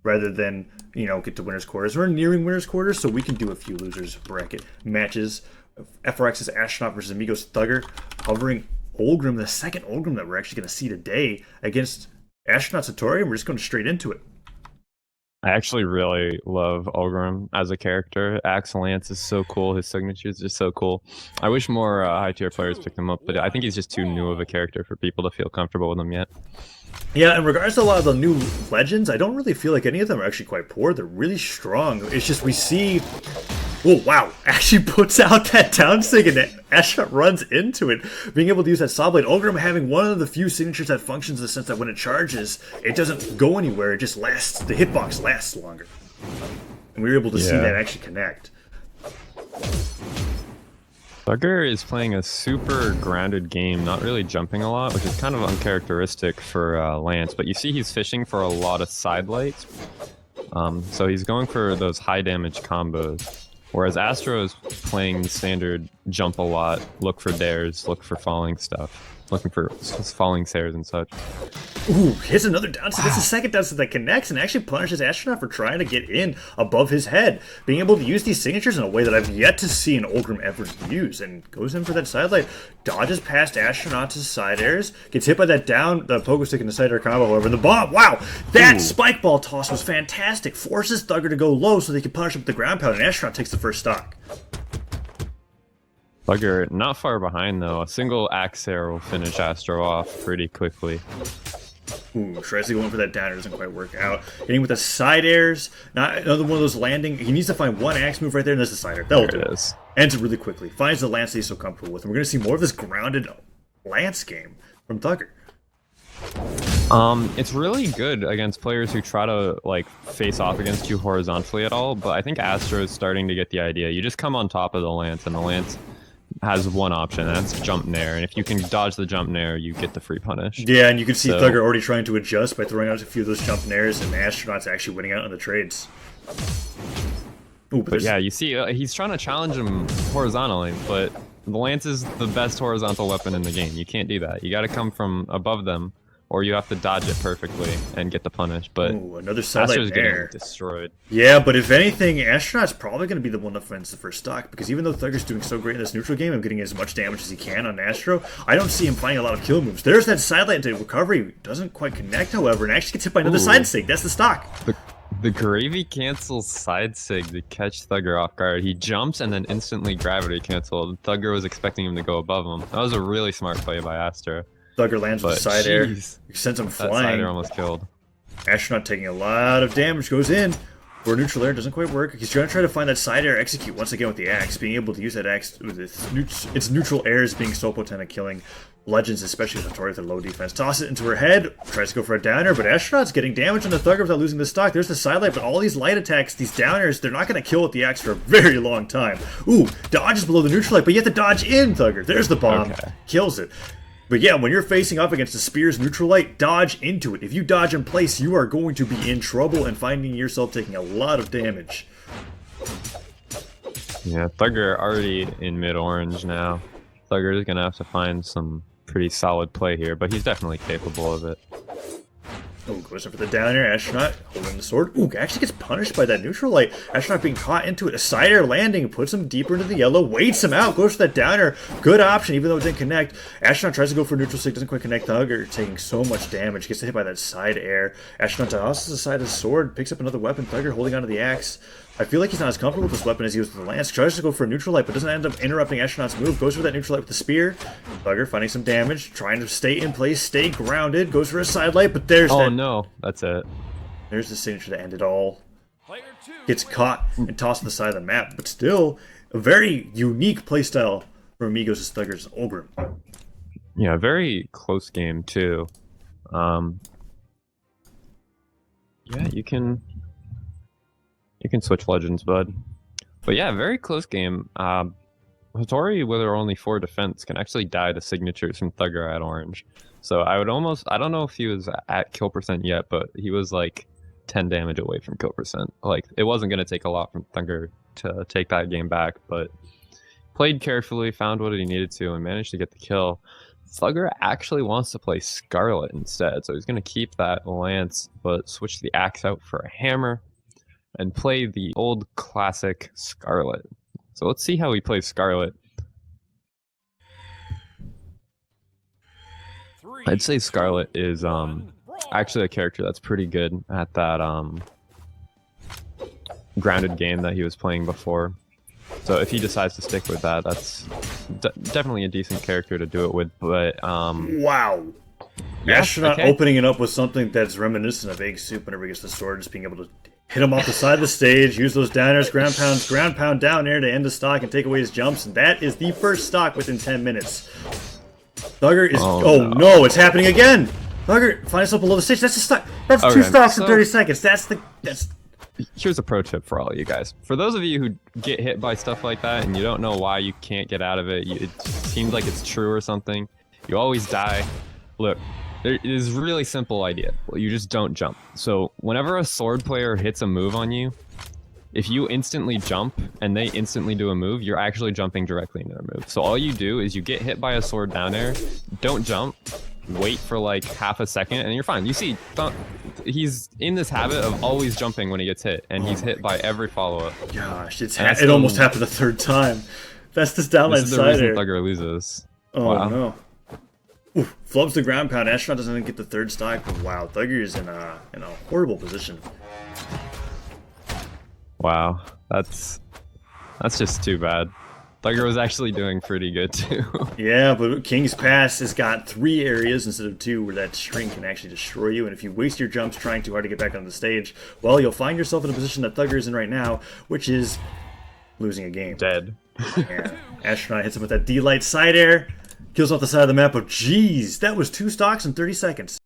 rather than, get to winner's quarters. We're nearing winner's quarters, so we can do a few losers bracket matches. FRX's Astronaut versus AMIGOS Thugger, hovering Ulgrim, the second Ulgrim that we're actually going to see today against Astronaut Hattori, and we're just going straight into it. I actually really love Ulgrim as a character. Axe Lance is so cool. His signature is just so cool. I wish more high-tier players picked him up, but I think he's just too new of a character for people to feel comfortable with him yet. Yeah, in regards to a lot of the new legends, I don't really feel like any of them are actually quite poor. They're really strong. It's just we see... Oh, wow. Actually puts out that down sig and Astronaut runs into it. Being able to use that Saw Blade. Ulgrim having one of the few signatures that functions in the sense that when it charges, it doesn't go anywhere. It just lasts. The hitbox lasts longer. And we were able to see that actually connect. Thugger is playing a super grounded game, not really jumping a lot, which is kind of uncharacteristic for Lance. But you see he's fishing for a lot of side lights. So he's going for those high damage combos. Whereas Astro is playing standard jump a lot, look for dares, look for falling stuff, looking for falling stairs and such. Ooh, hits another down. So that's the second down that connects and actually punishes Astronaut for trying to get in above his head. Being able to use these signatures in a way that I've yet to see an Ulgrim ever use. And goes in for that side light. Dodges past Astronaut to side airs. Gets hit by that down, the pogo stick in the side air combo, however. And the bomb, wow! That spike ball toss was fantastic. Forces Thugger to go low so they can punish him with the ground pound. And Astronaut takes the first stock. Thugger not far behind though. A single axe air will finish Astro off pretty quickly. Ooh, tries to go in for that downer, doesn't quite work out. Hitting with the side airs, not another one of those landing. He needs to find one axe move right there, and there's the side air. That'll do it. Ends it really quickly. Finds the Lance that he's so comfortable with. And we're going to see more of this grounded Lance game from Thugger. It's really good against players who try to face off against you horizontally at all, but I think Astro is starting to get the idea. You just come on top of the Lance, and the Lance has one option, and that's jump nair. And if you can dodge the jump nair, you get the free punish. Yeah, and you can see Thugger already trying to adjust by throwing out a few of those jump nairs, and Astronaut's actually winning out on the trades. Ooh, but yeah, you see, he's trying to challenge him horizontally, but the Lance is the best horizontal weapon in the game. You can't do that. You got to come from above them, or you have to dodge it perfectly and get the punish. But another satellite getting destroyed. Yeah, but if anything, Astronaut's probably going to be the one that finds the first stock, because even though Thugger's doing so great in this neutral game and getting as much damage as he can on Astro, I don't see him finding a lot of kill moves. There's that sidelight into recovery. Doesn't quite connect, however, and actually gets hit by another side sig. That's the stock. The gravy cancels side sig to catch Thugger off guard. He jumps and then instantly gravity canceled. Thugger was expecting him to go above him. That was a really smart play by Astro. Thugger lands with the side air. He sends him flying. That side air almost killed. Astronaut taking a lot of damage. Goes in. For neutral air, doesn't quite work. He's trying to find that side air execute once again with the axe. Being able to use that axe with its neutral airs being so potent at killing legends, especially Hattori with their low defense. Toss it into her head. Tries to go for a downer, but Astronaut's getting damage on the Thugger without losing the stock. There's the side light, but all these light attacks, these downers, they're not going to kill with the axe for a very long time. Ooh, dodges below the neutral light, but you have to dodge in, Thugger. There's the bomb. Okay. Kills it. But yeah, when you're facing up against the Spear's neutral light, dodge into it. If you dodge in place, you are going to be in trouble and finding yourself taking a lot of damage. Yeah, Thugger already in mid-orange now. Thugger is going to have to find some pretty solid play here, but he's definitely capable of it. Ooh, goes in for the downer. Astronaut holding the sword. Ooh, actually gets punished by that neutral light. Astronaut being caught into it. A side air landing puts him deeper into the yellow. Waits him out. Goes for that downer. Good option, even though it didn't connect. Astronaut tries to go for neutral stick. Doesn't quite connect. Thugger taking so much damage. Gets hit by that side air. Astronaut tosses aside his sword. Picks up another weapon. Thugger holding onto the axe. I feel like he's not as comfortable with this weapon as he was with the lance. Tries to go for a neutral light, but doesn't end up interrupting Astronaut's move. Goes for that neutral light with the spear. Thugger finding some damage. Trying to stay in place. Stay grounded. Goes for a side light, but there's Oh no, that's it. There's the signature to end it all. Gets caught and tossed to the side of the map, but still a very unique playstyle for AMIGOS' Thugger's Ulgrim. Yeah, very close game too. Yeah, you can switch legends, bud. But yeah, very close game. Hattori, with her only 4 defense, can actually die to signatures from Thugger at orange. So I don't know if he was at kill percent yet, but he was like 10 damage away from kill percent. Like, it wasn't going to take a lot from Thugger to take that game back, but played carefully, found what he needed to, and managed to get the kill. Thugger actually wants to play Scarlet instead, so he's going to keep that lance, but switch the axe out for a hammer and play the old classic Scarlet. So let's see how he plays Scarlet. I'd say Scarlet is actually a character that's pretty good at that grounded game that he was playing before. So if he decides to stick with that, that's definitely a decent character to do it with. But wow, yeah, Astronaut okay. opening it up with something that's reminiscent of Egg Soup whenever he gets the sword, just being able to hit him off the side of the stage, use those down airs, ground pound down air to end the stock and take away his jumps, and that is the first stock within 10 minutes. Thugger is oh no, it's happening again. Thugger, find yourself below the stage. That's a stock. That's Okay, 2 stocks in so 30 seconds. That's here's a pro tip for all of you guys. For those of you who get hit by stuff like that and you don't know why you can't get out of it, it seems like it's true or something, you always die. Look, there is a really simple idea. Well, you just don't jump. So whenever a sword player hits a move on you, if you instantly jump and they instantly do a move, you're actually jumping directly into their move. So all you do is you get hit by a sword down air, don't jump, wait for like half a second, and you're fine. You see, he's in this habit of always jumping when he gets hit, and he's hit by every follow-up. gosh, it almost happened the 3rd time. That's this downline This is the reason side air. Thugger loses. Oh Wow. no. Oof, flubs the ground pound. Astronaut doesn't get the 3rd stock. But wow, Thugger is in a horrible position. Wow, that's just too bad. Thugger was actually doing pretty good too. Yeah, but King's Pass has got 3 areas instead of 2 where that shrink can actually destroy you, and if you waste your jumps trying too hard to get back on the stage, well, you'll find yourself in a position that Thugger is in right now, which is losing a game. Dead. Yeah. Astronaut hits him with that D-Light side air, kills off the side of the map, but geez, that was 2 stocks in 30 seconds.